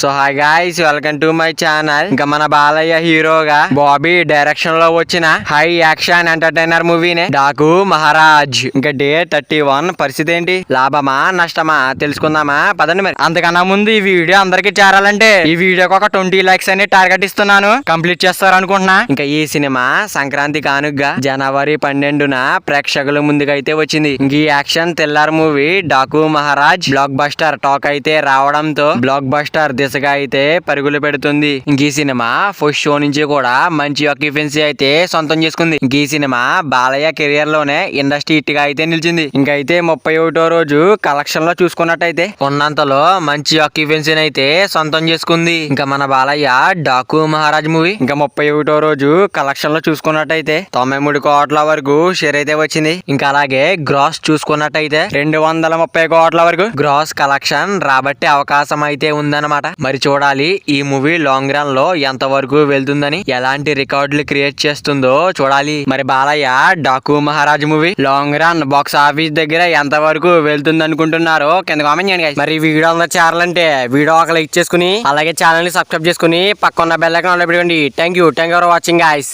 So hi guys, welcome to my channel. ఇంకా మన బాలయ్య హీరోగా బాబీ డైరెక్షన్ లో వచ్చిన హై యాక్షన్ ఎంటర్టైనర్ మూవీనే డాకు మహారాజ్. ఇంకా డే 31 పరిస్థితి ఏంటి, లాభమా నష్టమా తెలుసుకుందామా పదండి. మరి అంతకన్నా ముందు ఈ వీడియో అందరికి చేరాలంటే ఈ వీడియోకి ఒక 20 లైక్స్ అని టార్గెట్ ఇస్తున్నాను, కంప్లీట్ చేస్తారు అనుకుంటున్నా. ఇంకా ఈ సినిమా సంక్రాంతి కానుగ్గా జనవరి 12న ప్రేక్షకుల ముందుకైతే వచ్చింది. ఇంక ఈ action thriller movie Daaku Maharaj block buster talk అయితే రావడంతో బ్లాక్ బస్టర్ దిశగా అయితే పరుగులు పెడుతుంది. ఇంక ఈ సినిమా ఫస్ట్ షో నుంచి కూడా మంచి ఆక్యుపెన్సీ అయితే సొంతం చేసుకుంది. ఇంక ఈ సినిమా బాలయ్య కెరియర్ లోనే ఇండస్ట్రీ హిట్ గా అయితే నిలిచింది. ఇంకైతే 31వ రోజు కలెక్షన్ లో చూసుకున్నట్టయితే ఉన్నంతలో మంచి ఆక్యుపెన్సీని అయితే సొంతం చేసుకుంది. ఇంకా మన బాలయ్య డాకు మహారాజ్ మూవీ ఇంకా 31వ రోజు కలెక్షన్ లో చూసుకున్నట్టయితే 93 కోట్ల వరకు షేర్ అయితే వచ్చింది. ఇంకా అలాగే గ్రాస్ చూసుకున్నట్టయితే 230 కోట్ల వరకు గ్రాస్ కలెక్షన్ రాబట్టే అవకాశం అయితే ఉందన్నమాట. మరి చూడాలి ఈ మూవీ లాంగ్ రన్ లో ఎంత వరకు వెళ్తుందని, ఎలాంటి రికార్డులు క్రియేట్ చేస్తుందో చూడాలి. మరి Balayya Daaku Maharaj movie long run box office దగ్గర ఎంత వరకు వెళ్తుంది అనుకుంటున్నారో కింద కామెంట్ చేయండి guys. మరి ఈ వీడియో అందరూ చేరాలంటే వీడియో ఒక లైక్ చేసుకుని అలాగే ఛానల్ ని సబ్స్క్రైబ్ చేసుకుని పక్కన బెల్ ఐకాన్ ఆన్ లో పెట్టుకోండి. Thank you for watching guys.